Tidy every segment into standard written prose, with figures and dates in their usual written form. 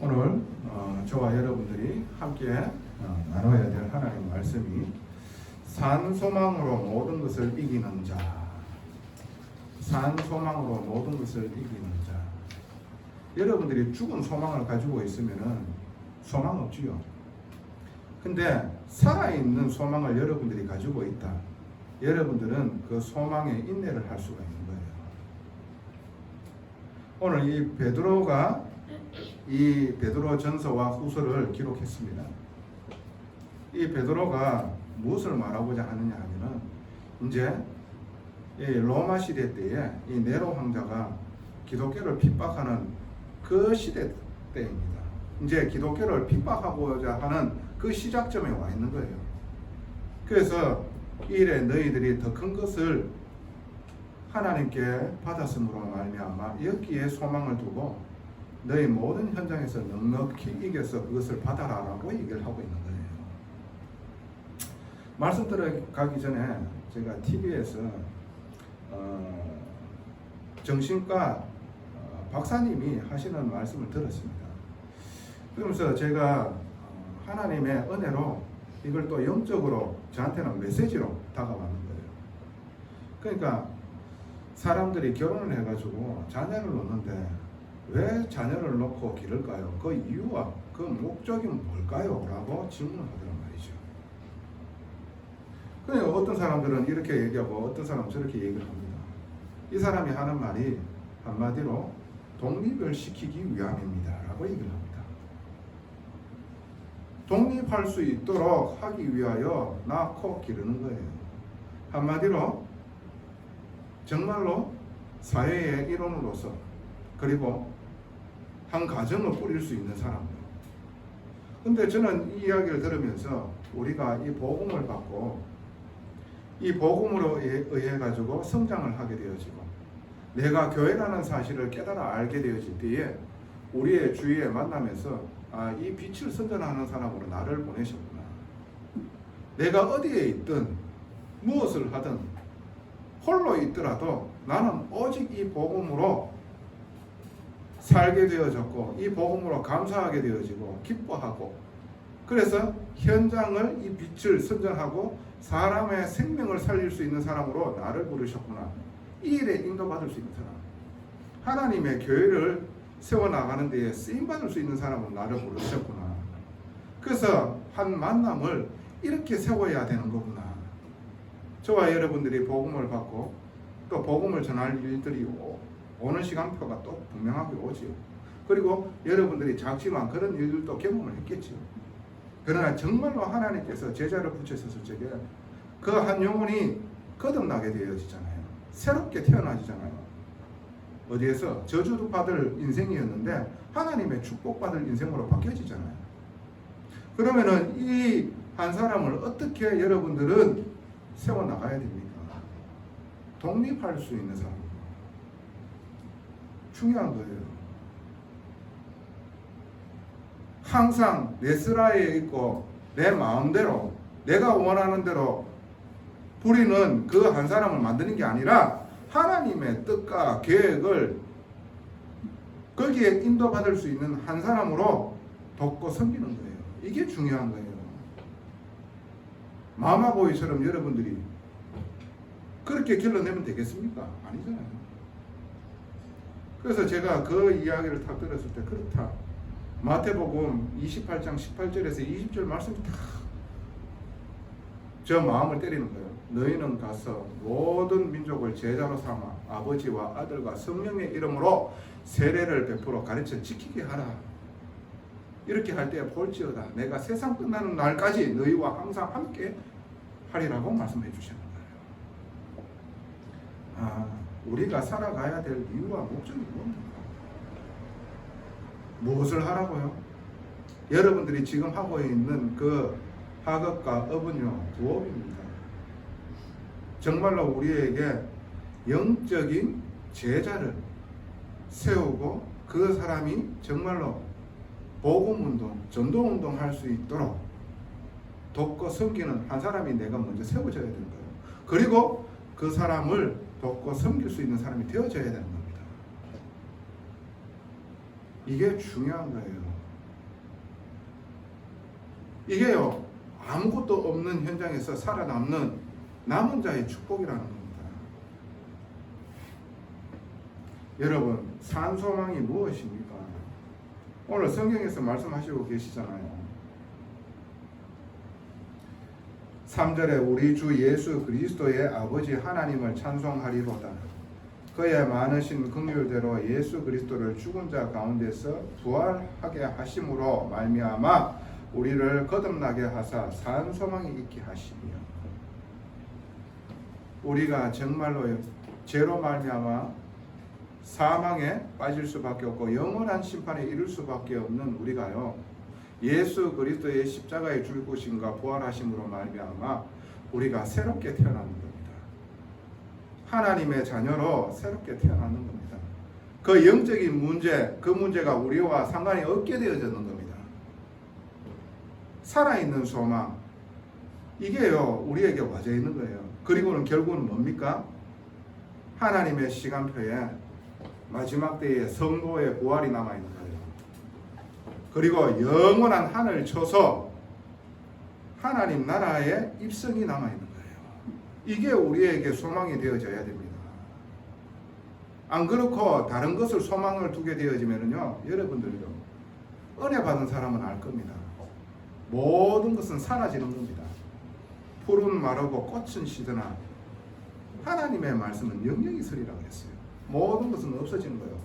오늘 저와 여러분들이 함께 나눠야 될 하나님 말씀이 산 소망으로 모든 것을 이기는 자. 산 소망으로 모든 것을 이기는 자. 여러분들이 죽은 소망을 가지고 있으면은 소망 없지요. 근데 살아있는 소망을 여러분들이 가지고 있다. 여러분들은 그 소망에 인내를 할 수가 있는 거예요. 오늘 이 베드로가 이 베드로 전서와 후서를 기록했습니다. 이 베드로가 무엇을 말하고자 하느냐 하면은 이제 이 로마 시대 때에 이 네로 황제가 기독교를 핍박하는 그 시대 때입니다. 이제 기독교를 핍박하고자 하는 그 시작점에 와 있는 거예요. 그래서 이래 너희들이 더 큰 것을 하나님께 받았으므로 말미암아 여기에 소망을 두고 너희 모든 현장에서 넉넉히 이겨서 그것을 받아라라고 얘기를 하고 있는 거예요. 말씀 들어가기 전에 제가 TV에서 정신과 박사님이 하시는 말씀을 들었습니다. 그러면서 제가 하나님의 은혜로 이걸 또 영적으로 저한테는 메시지로 다가왔는 거예요. 그러니까 사람들이 결혼을 해가지고 자녀를 놓는데 왜 자녀를 놓고 기를까요? 그 이유와 그 목적이 뭘까요? 라고 질문하더란 말이죠. 그러니까 어떤 사람들은 이렇게 얘기하고 어떤 사람은 저렇게 얘기를 합니다. 이 사람이 하는 말이 한마디로 독립을 시키기 위함입니다 라고 얘기를 합니다. 독립할 수 있도록 하기 위하여 낳고 기르는 거예요. 한마디로 정말로 사회의 일원으로서 그리고 한 가정을 꾸릴 수 있는 사람들. 근데 저는 이 이야기를 들으면서 우리가 이 복음을 받고 이 복음으로 의해 가지고 성장을 하게 되어지고 내가 교회라는 사실을 깨달아 알게 되어질 때에 우리의 주위에 만나면서 이 빛을 선전하는 사람으로 나를 보내셨구나. 내가 어디에 있든 무엇을 하든 홀로 있더라도 나는 오직 이 복음으로 살게 되어졌고 이 복음으로 감사하게 되어지고 기뻐하고 그래서 현장을 이 빛을 선전하고 사람의 생명을 살릴 수 있는 사람으로 나를 부르셨구나. 이 일에 인도받을 수 있는 사람, 하나님의 교회를 세워나가는 데에 쓰임받을 수 있는 사람으로 나를 부르셨구나. 그래서 한 만남을 이렇게 세워야 되는 거구나. 저와 여러분들이 복음을 받고 또 복음을 전할 일들이 오는 시간표가 또 분명하게 오지요. 그리고 여러분들이 작지만 그런 일들도 경험을 했겠지요. 그러나 정말로 하나님께서 제자를 붙이셨을 적에 그 한 영혼이 거듭나게 되어지잖아요. 새롭게 태어나지잖아요. 어디에서 저주도 받을 인생이었는데 하나님의 축복받을 인생으로 바뀌어지잖아요. 그러면은 이 한 사람을 어떻게 여러분들은 세워나가야 됩니까? 독립할 수 있는 사람. 중요한 거예요. 항상 내 스라에 있고 내 마음대로 내가 원하는 대로 부리는 그 한 사람을 만드는 게 아니라 하나님의 뜻과 계획을 거기에 인도받을 수 있는 한 사람으로 돕고 섬기는 거예요. 이게 중요한 거예요. 마마보이처럼 여러분들이 그렇게 길러내면 되겠습니까? 아니잖아요. 그래서 제가 그 이야기를 딱 들었을 때 그렇다. 마태복음 28장 18절에서 20절 말씀이 다 저 마음을 때리는 거예요. 너희는 가서 모든 민족을 제자로 삼아 아버지와 아들과 성령의 이름으로 세례를 베풀어 가르쳐 지키게 하라. 이렇게 할 때 볼지어다 내가 세상 끝나는 날까지 너희와 항상 함께 하리라고 말씀해 주시는 거예요. 우리가 살아가야 될 이유와 목적이 뭡니까? 무엇을 하라고요? 여러분들이 지금 하고 있는 그 학업과 업은요, 부업입니다. 정말로 우리에게 영적인 제자를 세우고 그 사람이 정말로 복음운동, 전도운동 할 수 있도록 돕고 섬기는 한 사람이 내가 먼저 세워져야 되는 거예요. 그리고 그 사람을 돕고 섬길 수 있는 사람이 되어져야 되는 겁니다. 이게 중요한 거예요. 이게요, 아무것도 없는 현장에서 살아남는 남은 자의 축복이라는 겁니다. 여러분, 산 소망이 무엇입니까? 오늘 성경에서 말씀하시고 계시잖아요. 3절에 우리 주 예수 그리스도의 아버지 하나님을 찬송하리로다. 그의 많으신 긍휼대로 예수 그리스도를 죽은 자 가운데서 부활하게 하심으로 말미암아 우리를 거듭나게 하사 산 소망이 있게 하시며, 우리가 정말로 죄로 말미암아 사망에 빠질 수밖에 없고 영원한 심판에 이를 수밖에 없는 우리가요, 예수 그리스도의 십자가에 죽으심과 부활하심으로 말미암아 우리가 새롭게 태어나는 겁니다. 하나님의 자녀로 새롭게 태어나는 겁니다. 그 영적인 문제, 그 문제가 우리와 상관이 없게 되어지는 겁니다. 살아있는 소망, 이게요 우리에게 와져 있는 거예요. 그리고는 결국은 뭡니까? 하나님의 시간표에 마지막 때에 성도의 부활이 남아있는 거예요. 그리고 영원한 하늘 쳐서 하나님 나라의 입성이 남아있는 거예요. 이게 우리에게 소망이 되어져야 됩니다. 안 그렇고 다른 것을 소망을 두게 되어지면요, 여러분들요, 은혜 받은 사람은 알 겁니다. 모든 것은 사라지는 겁니다. 풀은 마르고 꽃은 시드나 하나님의 말씀은 영영이 서리라고 했어요. 모든 것은 없어지는 거예요.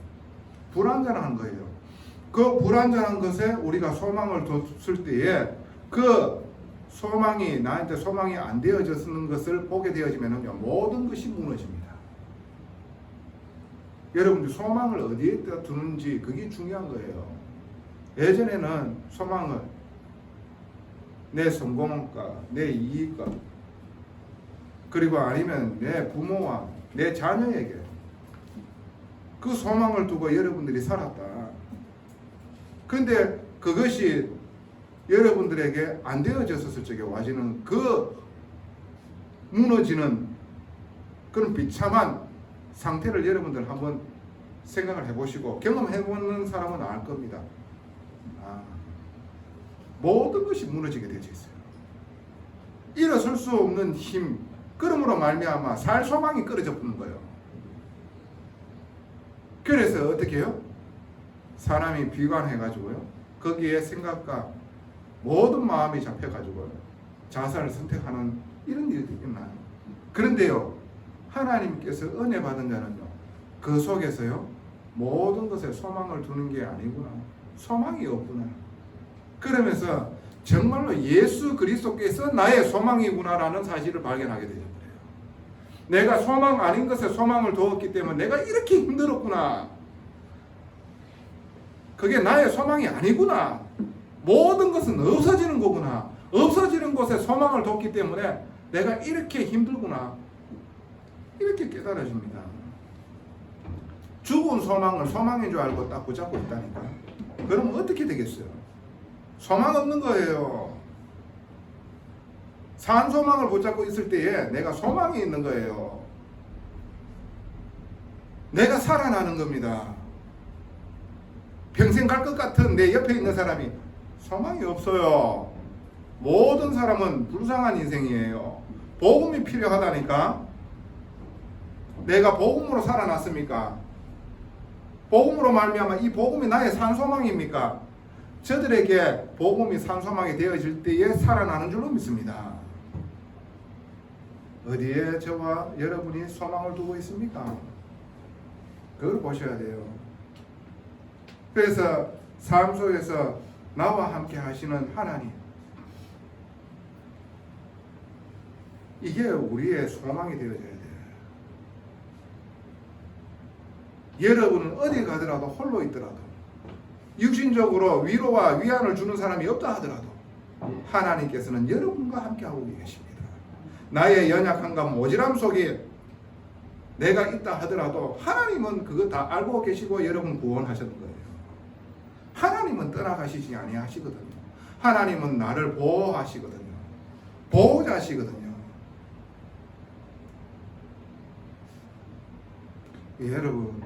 불완전한 거예요. 그 불완전한 것에 우리가 소망을 뒀을 때에 그 소망이 나한테 소망이 안 되어지는 것을 보게 되어지면요, 모든 것이 무너집니다. 여러분들 소망을 어디에 두는지 그게 중요한 거예요. 예전에는 소망을 내 성공과 내 이익과 그리고 아니면 내 부모와 내 자녀에게 그 소망을 두고 여러분들이 살았다. 근데 그것이 여러분들에게 안 되어졌을 적에 와지는 그 무너지는 그런 비참한 상태를 여러분들 한번 생각을 해보시고 경험해보는 사람은 알 겁니다. 모든 것이 무너지게 되어 있어요. 일어설 수 없는 힘, 그러므로 말미암아 살 소망이 끊어져 버리는 거예요. 그래서 어떻게 해요? 사람이 비관해가지고요, 거기에 생각과 모든 마음이 잡혀가지고 자살을 선택하는 이런 일들이 있나요? 그런데요, 하나님께서 은혜 받은 자는요, 그 속에서요 모든 것에 소망을 두는 게 아니구나, 소망이 없구나, 그러면서 정말로 예수 그리스도께서 나의 소망이구나라는 사실을 발견하게 되죠. 내가 소망 아닌 것에 소망을 두었기 때문에 내가 이렇게 힘들었구나, 그게 나의 소망이 아니구나, 모든 것은 없어지는 거구나, 없어지는 곳에 소망을 뒀기 때문에 내가 이렇게 힘들구나, 이렇게 깨달아집니다. 죽은 소망을 소망인 줄 알고 딱 붙잡고 있다니까. 그럼 어떻게 되겠어요? 소망 없는 거예요. 산 소망을 붙잡고 있을 때에 내가 소망이 있는 거예요. 내가 살아나는 겁니다. 평생 갈 것 같은 내 옆에 있는 사람이 소망이 없어요. 모든 사람은 불쌍한 인생이에요. 복음이 필요하다니까. 내가 복음으로 살아났습니까? 복음으로 말미암아 이 복음이 나의 산소망입니까? 저들에게 복음이 산소망이 되어질 때에 살아나는 줄로 믿습니다. 어디에 저와 여러분이 소망을 두고 있습니까? 그걸 보셔야 돼요. 그래서 삶 속에서 나와 함께 하시는 하나님, 이게 우리의 소망이 되어져야 돼요. 여러분은 어디 가더라도 홀로 있더라도 육신적으로 위로와 위안을 주는 사람이 없다 하더라도 하나님께서는 여러분과 함께하고 계십니다. 나의 연약함과 모질함 속에 내가 있다 하더라도 하나님은 그거 다 알고 계시고 여러분 구원하셨는 거예요. 하나님은 떠나가시지 아니하시거든요. 하나님은 나를 보호하시거든요. 보호자시거든요. 여러분,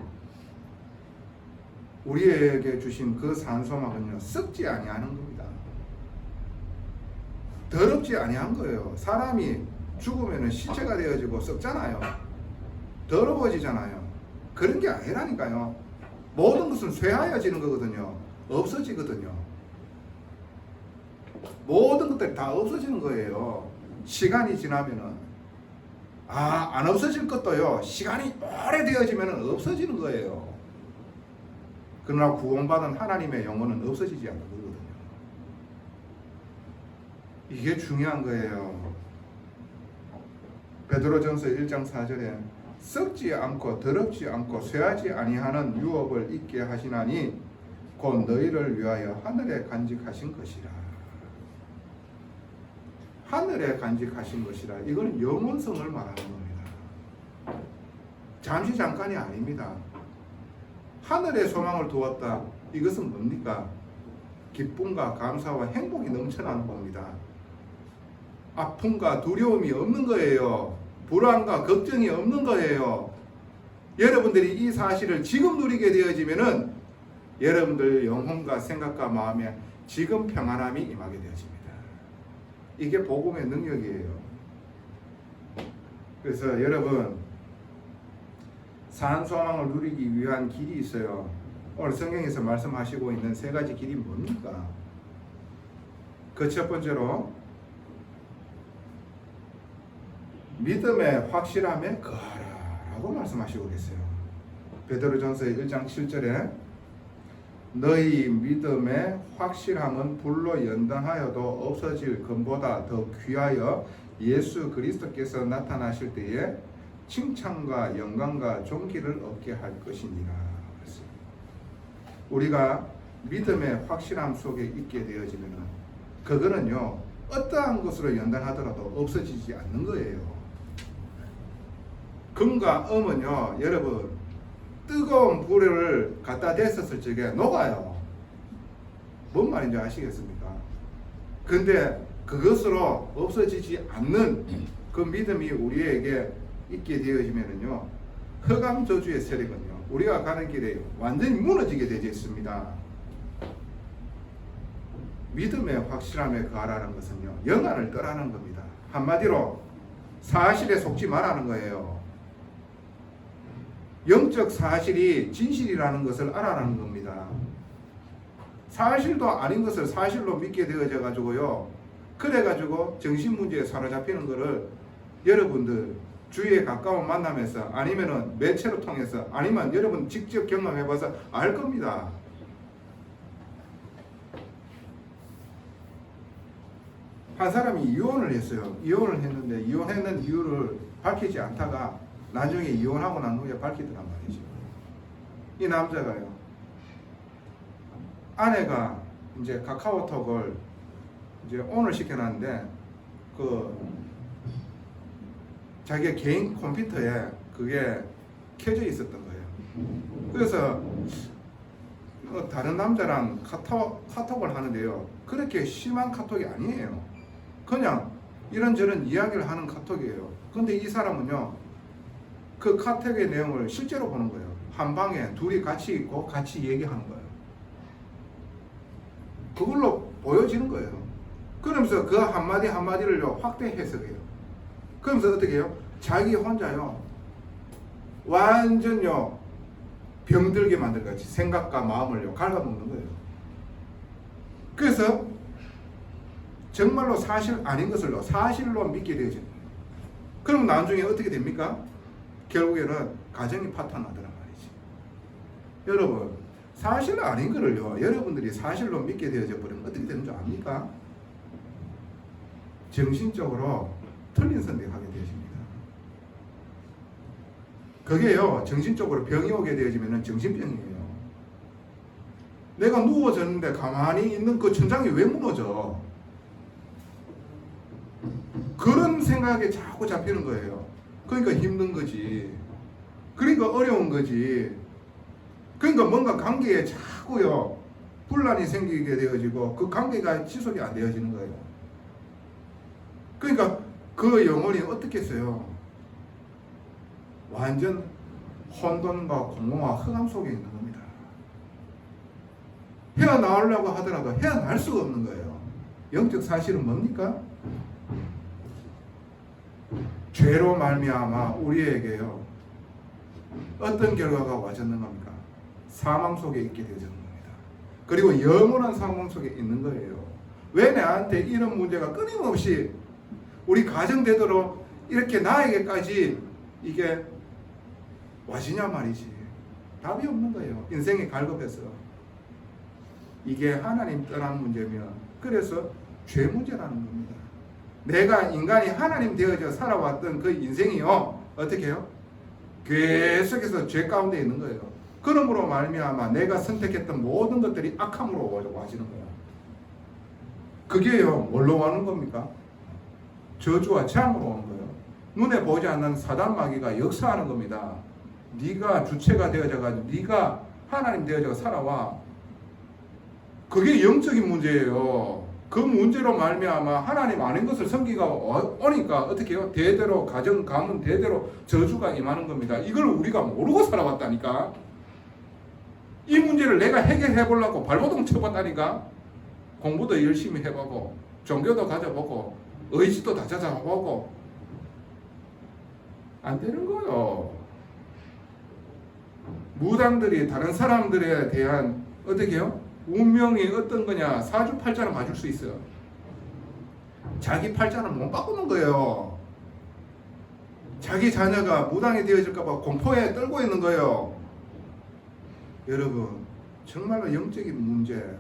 우리에게 주신 그 산소막은요, 썩지 아니하는 겁니다. 더럽지 아니한 거예요. 사람이 죽으면 시체가 되어지고 썩잖아요. 더러워지잖아요. 그런 게 아니라니까요. 모든 것은 쇠하여지는 거거든요. 없어지거든요. 모든 것들이 다 없어지는 거예요. 시간이 지나면은. 안 없어질 것도요, 시간이 오래되어지면 없어지는 거예요. 그러나 구원받은 하나님의 영혼은 없어지지 않는 거거든요. 이게 중요한 거예요. 베드로전서 1장 4절에 썩지 않고 더럽지 않고 쇠하지 아니하는 유업을 있게 하시나니 곧 너희를 위하여 하늘에 간직하신 것이라. 하늘에 간직하신 것이라. 이건 영원성을 말하는 겁니다. 잠시 잠깐이 아닙니다. 하늘에 소망을 두었다. 이것은 뭡니까? 기쁨과 감사와 행복이 넘쳐나는 겁니다. 아픔과 두려움이 없는 거예요. 불안과 걱정이 없는 거예요. 여러분들이 이 사실을 지금 누리게 되어지면은 여러분들 영혼과 생각과 마음에 지금 평안함이 임하게 되어집니다. 이게 복음의 능력이에요. 그래서 여러분, 산 소망을 누리기 위한 길이 있어요. 오늘 성경에서 말씀하시고 있는 세 가지 길이 뭡니까? 그 첫 번째로 믿음의 확실함에 거하라라고 말씀하시고 계세요. 베드로전서 1장 7절에 너희 믿음의 확실함은 불로 연단하여도 없어질 것보다 더 귀하여 예수 그리스도께서 나타나실 때에 칭찬과 영광과 존귀를 얻게 할 것이니라. 우리가 믿음의 확실함 속에 있게 되어지면 그거는요, 어떠한 것으로 연단하더라도 없어지지 않는 거예요. 금과 음은요, 여러분, 뜨거운 불을 갖다 댔었을 적에 녹아요. 뭔 말인지 아시겠습니까? 근데 그것으로 없어지지 않는 그 믿음이 우리에게 있게 되어지면은요, 흑암 저주의 세력은요, 우리가 가는 길에 완전히 무너지게 되어 있습니다. 믿음의 확실함에 거하라는 것은요, 영안을 떠라는 겁니다. 한마디로 사실에 속지 말라는 거예요. 영적 사실이 진실이라는 것을 알아라는 겁니다. 사실도 아닌 것을 사실로 믿게 되어져 가지고요, 그래 가지고 정신 문제에 사로잡히는 것을 여러분들 주위에 가까운 만남에서 아니면은 매체로 통해서 아니면 여러분 직접 경험해 봐서 알 겁니다. 한 사람이 이혼을 했어요. 이혼을 했는데 이혼했는 이유를 밝히지 않다가 나중에 이혼하고 난 후에 밝히더란 말이죠. 이 남자가요, 아내가 이제 카카오톡을 이제 온을 시켜놨는데 자기 개인 컴퓨터에 그게 켜져 있었던 거예요. 그래서 다른 남자랑 카톡을 하는데요, 그렇게 심한 카톡이 아니에요. 그냥 이런저런 이야기를 하는 카톡이에요. 근데 이 사람은요, 그 카톡의 내용을 실제로 보는 거예요. 한 방에 둘이 같이 있고 같이 얘기하는 거예요. 그걸로 보여지는 거예요. 그러면서 그 한마디 한마디를요, 확대 해석해요. 그러면서 어떻게 해요? 자기 혼자요, 완전요, 병들게 만들같이 생각과 마음을요, 갉아먹는 거예요. 그래서 정말로 사실 아닌 것을요, 사실로 믿게 되죠. 그럼 나중에 어떻게 됩니까? 결국에는 가정이 파탄나더란 말이지. 여러분, 사실 아닌 거를요, 여러분들이 사실로 믿게 되어져 버리면 어떻게 되는 줄 압니까? 정신적으로 틀린 선택하게 되어집니다. 그게요, 정신적으로 병이 오게 되어지면 정신병이에요. 내가 누워졌는데 가만히 있는 그 천장이 왜 무너져? 그런 생각에 자꾸 잡히는 거예요. 그러니까 힘든 거지. 그러니까 어려운 거지. 그러니까 뭔가 관계에 자꾸요, 분란이 생기게 되어지고 그 관계가 지속이 안 되어지는 거예요. 그러니까 그 영혼이 어떻겠어요? 완전 혼돈과 공허와 흑암 속에 있는 겁니다. 헤어나오려고 하더라도 헤어날 수가 없는 거예요. 영적 사실은 뭡니까? 죄로 말미암아 우리에게요 어떤 결과가 와졌는 겁니까? 사망 속에 있게 되어지는 겁니다. 그리고 영원한 사망 속에 있는 거예요. 왜 나한테 이런 문제가 끊임없이 우리 가정되도록 이렇게 나에게까지 이게 와지냐 말이지. 답이 없는 거예요. 인생이 갈급해서. 이게 하나님 떠난 문제면 그래서 죄 문제라는 겁니다. 내가 인간이 하나님 되어져 살아왔던 그 인생이요 어떻게 해요? 계속해서 죄 가운데 있는 거예요. 그러므로 말미암아 내가 선택했던 모든 것들이 악함으로 와지는 거야. 그게요 뭘로 오는 겁니까? 저주와 재앙으로 오는 거예요. 눈에 보이지 않는 사단 마귀가 역사하는 겁니다. 네가 주체가 되어져 가지고 네가 하나님 되어져 살아와. 그게 영적인 문제예요. 그 문제로 말미암아 하나님 아닌 것을 섬기가 오니까 어떻게 해요? 대대로 가정 가문 대대로 저주가 임하는 겁니다. 이걸 우리가 모르고 살아왔다니까. 이 문제를 내가 해결해 보려고 발버둥 쳐봤다니까. 공부도 열심히 해보고 종교도 가져보고 의지도 다 찾아보고 안 되는 거예요. 무당들이 다른 사람들에 대한 어떻게 해요? 운명이 어떤 거냐? 사주팔자는 봐줄 수 있어요. 자기 팔자는 못 바꾸는 거예요. 자기 자녀가 무당이 되어질까봐 공포에 떨고 있는 거예요. 여러분 정말로 영적인 문제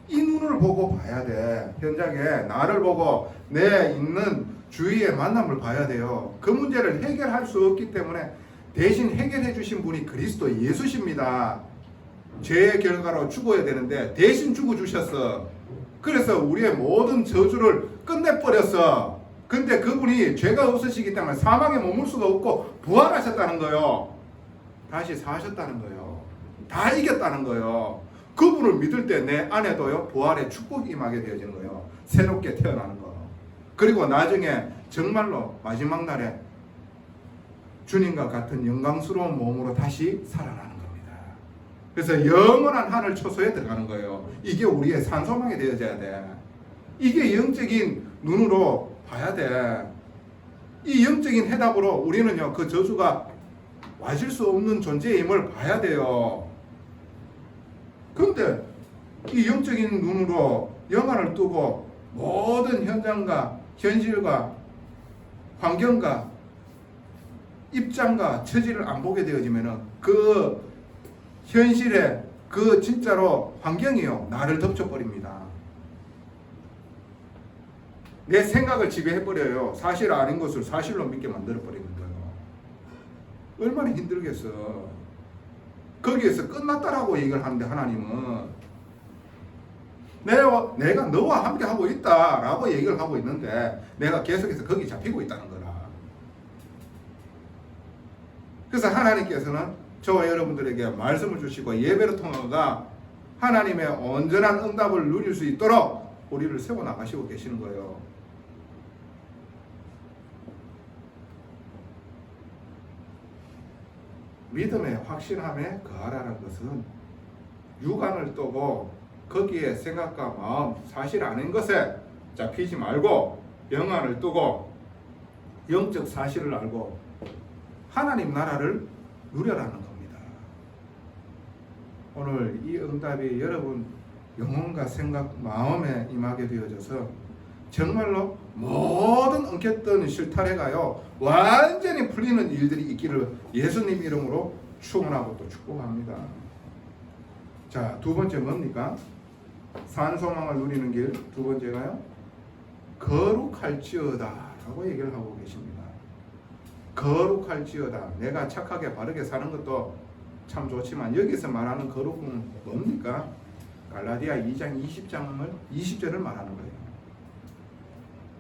이 눈을 보고 봐야 돼. 현장에 나를 보고 내 있는 주위의 만남을 봐야 돼요. 그 문제를 해결할 수 없기 때문에 대신 해결해 주신 분이 그리스도 예수십니다. 죄의 결과로 죽어야 되는데 대신 죽어주셨어. 그래서 우리의 모든 저주를 끝내버렸어. 근데 그분이 죄가 없으시기 때문에 사망에 머물 수가 없고 부활하셨다는 거예요. 다시 사셨다는 거예요. 다 이겼다는 거예요. 그분을 믿을 때 내 안에도요 부활의 축복이 임하게 되어지는 거예요. 새롭게 태어나는 거. 그리고 나중에 정말로 마지막 날에 주님과 같은 영광스러운 몸으로 다시 살아나는 겁니다. 그래서 영원한 하늘 초소에 들어가는 거예요. 이게 우리의 산소망이 되어져야 돼. 이게 영적인 눈으로 봐야 돼. 이 영적인 해답으로 우리는요 그 저주가 와질 수 없는 존재임을 봐야 돼요. 그런데 이 영적인 눈으로 영안을 뜨고 모든 현장과 현실과 환경과 입장과 처지를 안 보게 되어지면은 그 현실에 그 진짜로 환경이요 나를 덮쳐버립니다. 내 생각을 지배해버려요. 사실 아닌 것을 사실로 믿게 만들어버리는 거예요. 얼마나 힘들겠어. 거기에서 끝났다라고 얘기를 하는데 하나님은 내가 너와 함께 하고 있다라고 얘기를 하고 있는데 내가 계속해서 거기 잡히고 있다는 거라. 그래서 하나님께서는 저와 여러분들에게 말씀을 주시고 예배를 통해서 하나님의 온전한 응답을 누릴 수 있도록 우리를 세워나가시고 계시는 거예요. 믿음의 확신함에 거하라는 것은 육안을 뜨고 거기에 생각과 마음, 사실 아닌 것에 잡히지 말고 영안을 뜨고 영적 사실을 알고 하나님 나라를 누려라는 겁니다. 오늘 이 응답이 여러분 영혼과 생각, 마음에 임하게 되어져서 정말로 모든 엉켰던 실타래가요 완전히 풀리는 일들이 있기를 예수님 이름으로 축원하고 또 축복합니다. 자, 두 번째 뭡니까? 산소망을 누리는 길 두 번째가요 거룩할지어다 라고 얘기를 하고 계십니다. 거룩할지어다. 내가 착하게 바르게 사는 것도 참 좋지만 여기서 말하는 거룩은 뭡니까? 갈라디아 2장 20절을 말하는 거예요.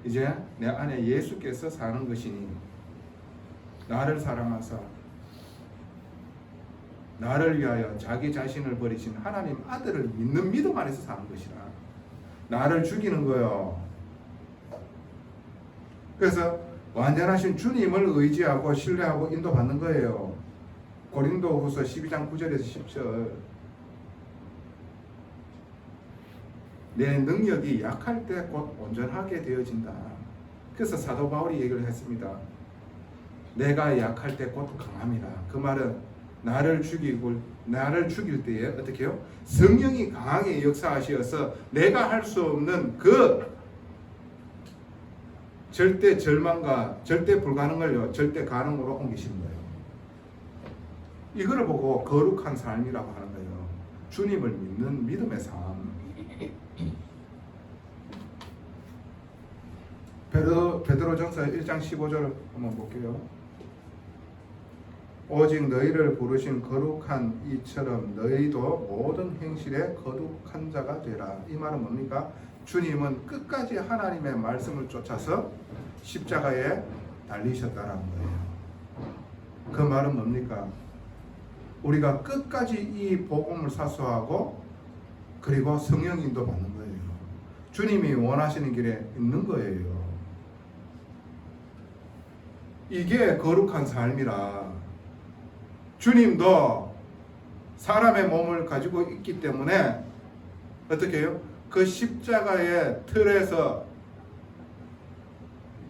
이제 내 안에 예수께서 사는 것이니 나를 사랑하사 나를 위하여 자기 자신을 버리신 하나님 아들을 믿는 믿음 안에서 사는 것이라. 나를 죽이는 거요. 그래서 완전하신 주님을 의지하고 신뢰하고 인도받는 거예요. 고린도후서 12장 9절에서 10절. 내 능력이 약할 때 곧 온전하게 되어진다. 그래서 사도 바울이 얘기를 했습니다. 내가 약할 때 곧 강함이라. 그 말은 나를 죽일 때에 어떻게 해요? 성령이 강하게 역사하셔서 내가 할 수 없는 그 절대 절망과 절대 불가능을 절대 가능으로 옮기시는 거예요. 이거를 보고 거룩한 삶이라고 하는 거예요. 주님을 믿는 믿음의 삶. 베드로전서 1장 15절을 한번 볼게요. 오직 너희를 부르신 거룩한 이처럼 너희도 모든 행실에 거룩한 자가 되라. 이 말은 뭡니까? 주님은 끝까지 하나님의 말씀을 쫓아서 십자가에 달리셨다는 거예요. 그 말은 뭡니까? 우리가 끝까지 이 복음을 사수하고 그리고 성령 인도 받는 거예요. 주님이 원하시는 길에 있는 거예요. 이게 거룩한 삶이라. 주님도 사람의 몸을 가지고 있기 때문에 어떻게 해요? 그 십자가의 틀에서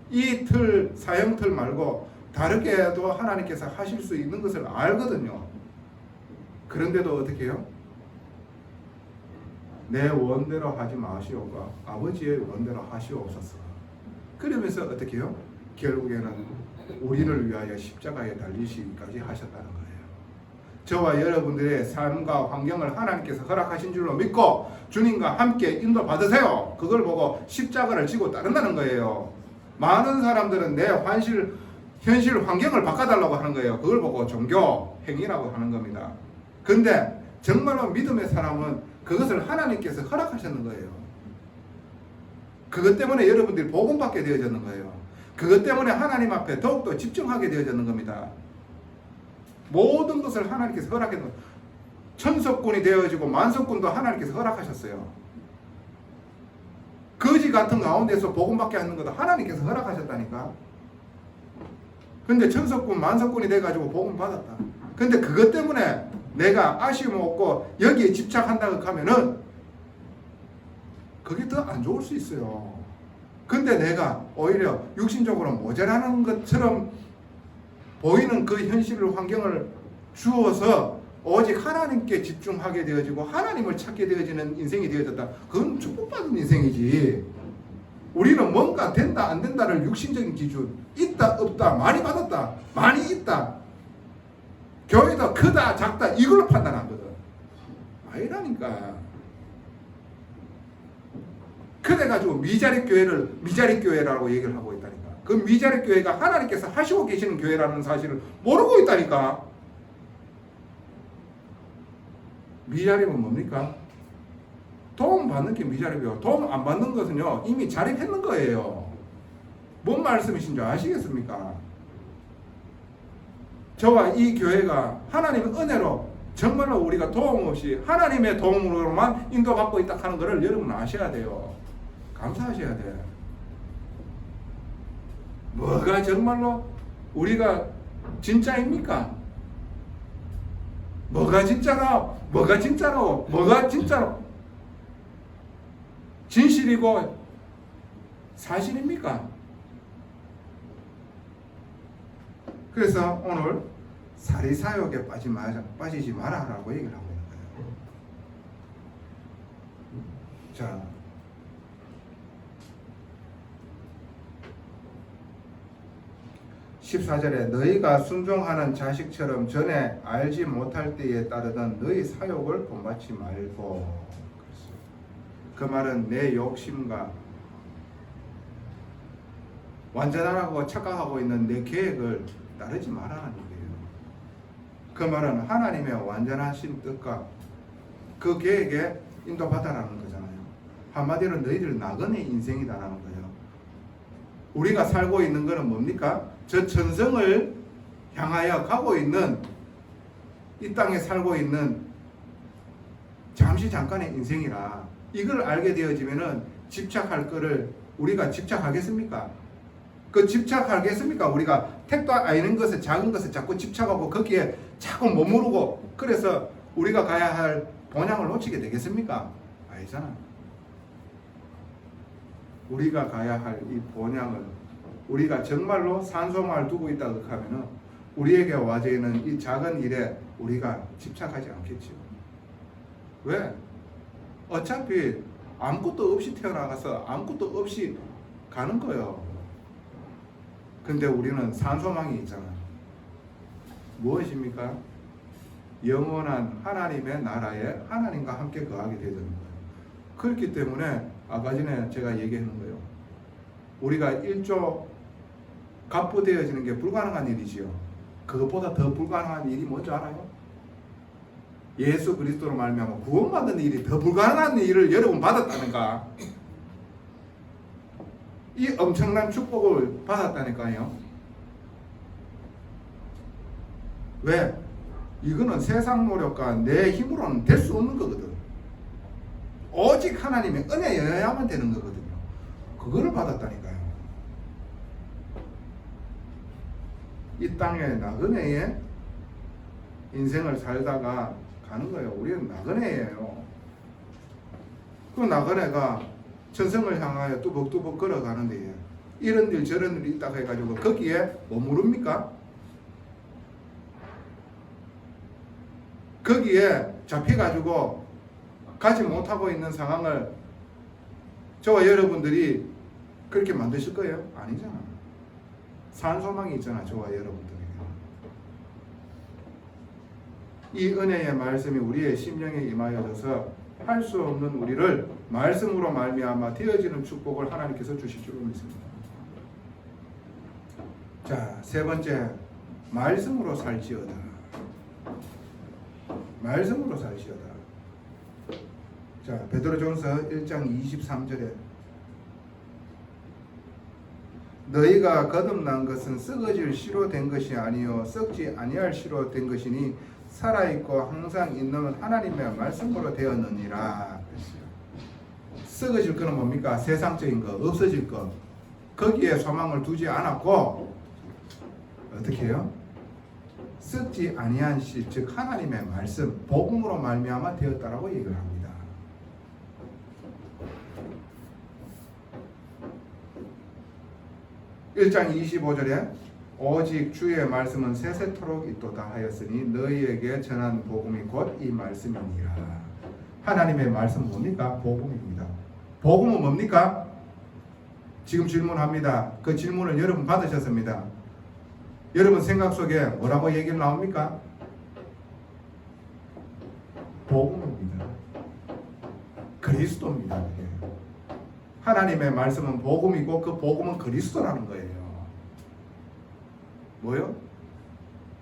이 틀, 사형틀 말고 다르게도 하나님께서 하실 수 있는 것을 알거든요. 그런데도 어떻게 해요? 내 원대로 하지 마시오가 아버지의 원대로 하시옵소서. 그러면서 어떻게 해요? 결국에는 우리를 위하여 십자가에 달리시기까지 하셨다는 거예요. 저와 여러분들의 삶과 환경을 하나님께서 허락하신 줄로 믿고 주님과 함께 인도 받으세요. 그걸 보고 십자가를 지고 따른다는 거예요. 많은 사람들은 내 현실 환경을 바꿔달라고 하는 거예요. 그걸 보고 종교 행위라고 하는 겁니다. 근데 정말로 믿음의 사람은 그것을 하나님께서 허락하셨는 거예요. 그것 때문에 여러분들이 복음 받게 되어졌는 거예요. 그것 때문에 하나님 앞에 더욱더 집중하게 되어졌는 겁니다. 모든 것을 하나님께서 허락했는 거예요. 천석군이 되어지고 만석군도 하나님께서 허락하셨어요. 거지 같은 가운데서 복음 받게 하는 것도 하나님께서 허락하셨다니까. 근데 천석군 만석군이 돼가지고 복음 받았다. 근데 그것 때문에 내가 아쉬움 없고 여기에 집착한다고 하면은 그게 더 안 좋을 수 있어요. 근데 내가 오히려 육신적으로 모자라는 것처럼 보이는 그 현실을 환경을 주어서 오직 하나님께 집중하게 되어지고 하나님을 찾게 되어지는 인생이 되어졌다. 그건 축복받은 인생이지. 우리는 뭔가 된다 안 된다를 육신적인 기준, 있다 없다, 많이 받았다 많이 있다, 교회도 크다 작다 이걸로 판단하거든. 아니라니까. 그래가지고 미자립 교회라고 얘기를 하고 있다니까. 그 미자립 교회가 하나님께서 하시고 계시는 교회라는 사실을 모르고 있다니까. 미자립은 뭡니까? 도움 받는 게 미자립이에요. 도움 안 받는 것은요 이미 자립했는 거예요. 뭔 말씀이신지 아시겠습니까? 저와 이 교회가 하나님의 은혜로 정말로 우리가 도움 없이 하나님의 도움으로만 인도받고 있다 하는 것을 여러분 아셔야 돼요. 감사하셔야 돼. 뭐가 정말로 우리가 진짜입니까? 뭐가 진짜로 진실이고 사실입니까? 그래서 오늘 사리사욕에 빠지지 마라라고 얘기를 하고 있는 거예요. 자, 14절에 너희가 순종하는 자식처럼 전에 알지 못할 때에 따르던 너희 사욕을 본받지 말고. 그 말은 내 욕심과 완전하라고 착각하고 있는 내 계획을 따르지 말라는 얘기예요. 그 말은 하나님의 완전하신 뜻과 그 계획에 인도받아라는 거잖아요. 한마디로 너희들 나그네 인생이다라는 거예요. 우리가 살고 있는 것은 뭡니까? 저 천성을 향하여 가고 있는, 이 땅에 살고 있는 잠깐의 인생이라. 이걸 알게 되어지면은 집착할 거를 우리가 집착하겠습니까? 그 집착하겠습니까? 우리가 택도 아닌 것에, 작은 것에 자꾸 집착하고 거기에 자꾸 머무르고, 그래서 우리가 가야 할 본향을 놓치게 되겠습니까? 아니잖아. 우리가 가야 할 이 본향을 우리가 정말로 산소망을 두고 있다고 하면은 우리에게 와져 있는 이 작은 일에 우리가 집착하지 않겠죠. 왜? 어차피 아무것도 없이 태어나가서 아무것도 없이 가는 거예요. 근데 우리는 산소망이 있잖아. 무엇입니까? 영원한 하나님의 나라에 하나님과 함께 거하게 되는 거예요. 그렇기 때문에 아까 전에 제가 얘기했는 거예요. 우리가 1조 갑부되어지는 게 불가능한 일이지요. 그것보다 더 불가능한 일이 뭔지 알아요? 예수 그리스도로 말미암아 구원받는 일이 더 불가능한 일을 여러분 받았다니까. 이 엄청난 축복을 받았다니까요. 왜? 이거는 세상 노력과 내 힘으로는 될 수 없는 거거든. 오직 하나님의 은혜여야만 되는 거거든요. 그거를 받았다니까요. 이 땅에 나그네의 인생을 살다가 가는 거예요. 우리는 나그네예요. 그 나그네가 천성을 향하여 뚜벅뚜벅 걸어가는데 이런 일 저런 일 있다고 해가지고 거기에 머무릅니까? 거기에 잡혀가지고 가지 못하고 있는 상황을 저와 여러분들이 그렇게 만드실 거예요? 아니잖아. 산소망이 있잖아. 저와 여러분들에게. 이 은혜의 말씀이 우리의 심령에 임하여져서 할 수 없는 우리를 말씀으로 말미암아 되어지는 축복을 하나님께서 주실 줄 믿습니다. 자, 세 번째, 말씀으로 살지어다. 말씀으로 살지어다. 자, 베드로전서 1장 23절에 너희가 거듭난 것은 썩어질 씨로 된 것이 아니요 썩지 아니할 씨로 된 것이니 살아있고 항상 있는 하나님의 말씀으로 되었느니라. 썩어질 거는 뭡니까? 세상적인 거, 없어질 거. 거기에 소망을 두지 않았고 어떻게 해요? 썩지 아니한 씨, 즉 하나님의 말씀, 복음으로 말미암아 되었다라고 얘기를 합니다. (1장 25절에) 오직 주의 말씀은 세세토록 있도다 하였으니 너희에게 전한 복음이 곧 이 말씀이니라. 하나님의 말씀은 뭡니까? 복음입니다. 복음은 뭡니까? 지금 질문합니다. 그 질문을 여러분 받으셨습니다. 여러분 생각 속에 뭐라고 얘기를 나옵니까? 복음입니다. 그리스도입니다. 하나님의 말씀은 복음이고 그 복음은 그리스도라는 거예요. 뭐요?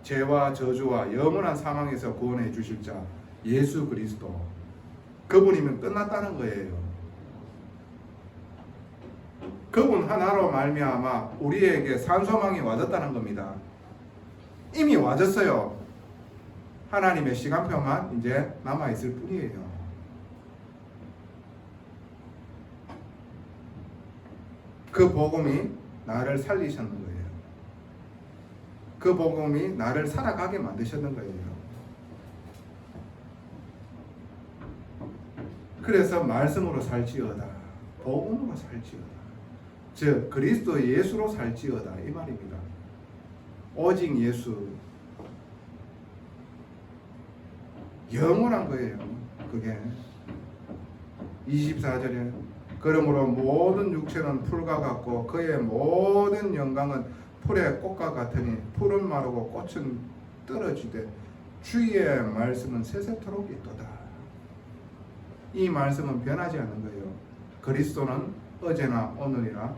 죄와 저주와 영원한 사망에서 구원해 주실 자 예수 그리스도. 그분이면 끝났다는 거예요. 그분 하나로 말미암아 우리에게 산소망이 와졌다는 겁니다. 이미 와졌어요. 하나님의 시간표만 이제 남아있을 뿐이에요. 그 복음이 나를 살리셨는 거예요. 그 복음이 나를 살아가게 만드셨는 거예요. 그래서 말씀으로 살지어다. 복음으로 살지어다. 즉 그리스도 예수로 살지어다 이 말입니다. 오직 예수. 영원한 거예요. 그게 24절에 그러므로 모든 육체는 풀과 같고 그의 모든 영광은 풀의 꽃과 같으니 풀은 마르고 꽃은 떨어지되 주의 말씀은 세세토록 있도다. 이 말씀은 변하지 않는 거예요. 그리스도는 어제나 오늘이나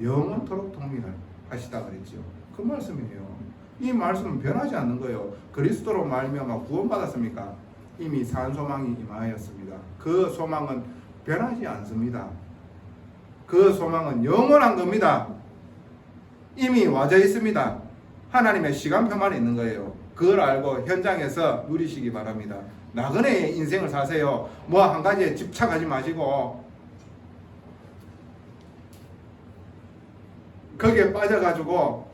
영원토록 동일하시다 그랬죠. 그 말씀이에요. 이 말씀은 변하지 않는 거예요. 그리스도로 말미암아 구원받았습니까? 이미 산소망이 임하였습니다. 그 소망은 변하지 않습니다. 그 소망은 영원한 겁니다. 이미 와져 있습니다. 하나님의 시간표만 있는 거예요. 그걸 알고 현장에서 누리시기 바랍니다. 나그네의 인생을 사세요. 뭐 한 가지에 집착하지 마시고 거기에 빠져가지고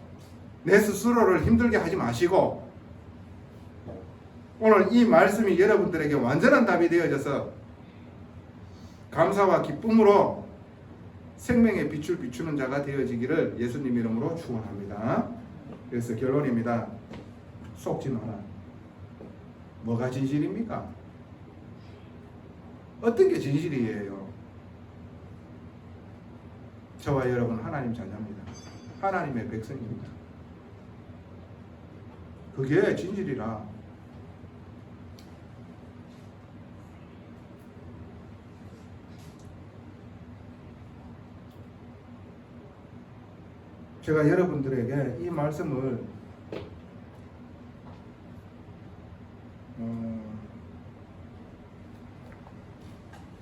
내 스스로를 힘들게 하지 마시고 오늘 이 말씀이 여러분들에게 완전한 답이 되어져서 감사와 기쁨으로 생명의 빛을 비추는 자가 되어지기를 예수님 이름으로 축원합니다. 그래서 결론입니다. 속지 마라. 뭐가 진실입니까? 어떤 게 진실이에요? 저와 여러분 하나님 자녀입니다. 하나님의 백성입니다. 그게 진실이라. 제가 여러분들에게 이 말씀을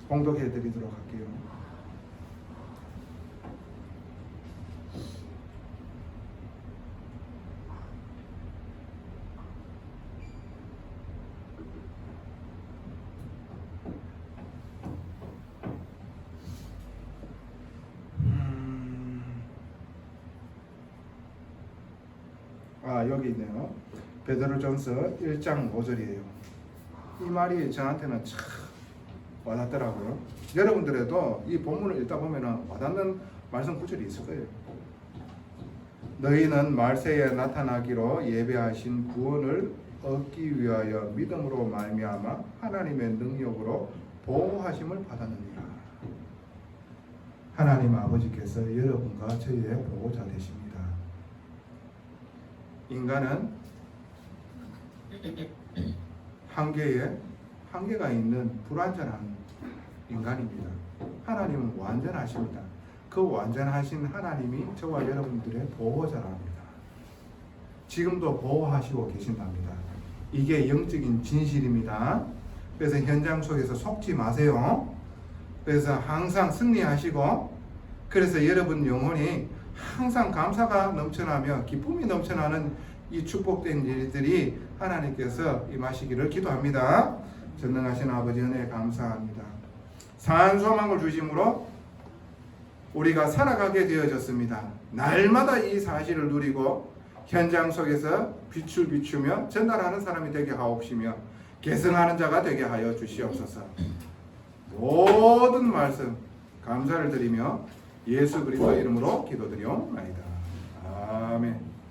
봉독해 드리도록 할게요. 여기 있네요. 베드로전서 1장 5절이에요. 이 말이 저한테는 참 와닿더라고요. 여러분들에도 이 본문을 읽다 보면 와닿는 말씀 구절이 있을 거예요. 너희는 말세에 나타나기로 예배하신 구원을 얻기 위하여 믿음으로 말미암아 하나님의 능력으로 보호하심을 받았느니라. 하나님 아버지께서 여러분과 저희의 보호자 되십니다. 인간은 한계가 있는 불완전한 인간입니다. 하나님은 완전하십니다. 그 완전하신 하나님이 저와 여러분들의 보호자랍니다. 지금도 보호하시고 계신답니다. 이게 영적인 진실입니다. 그래서 현장 속에서 속지 마세요. 그래서 항상 승리하시고, 그래서 여러분 영혼이 항상 감사가 넘쳐나며 기쁨이 넘쳐나는 이 축복된 일들이 하나님께서 임하시기를 기도합니다. 전능하신 아버지 은혜에 감사합니다. 산소망을 주심으로 우리가 살아가게 되어졌습니다. 날마다 이 사실을 누리고 현장 속에서 빛을 비추며 전달하는 사람이 되게 하옵시며 계승하는 자가 되게 하여 주시옵소서. 모든 말씀 감사를 드리며 예수 그리스도 이름으로 기도드리옵나이다. 아멘.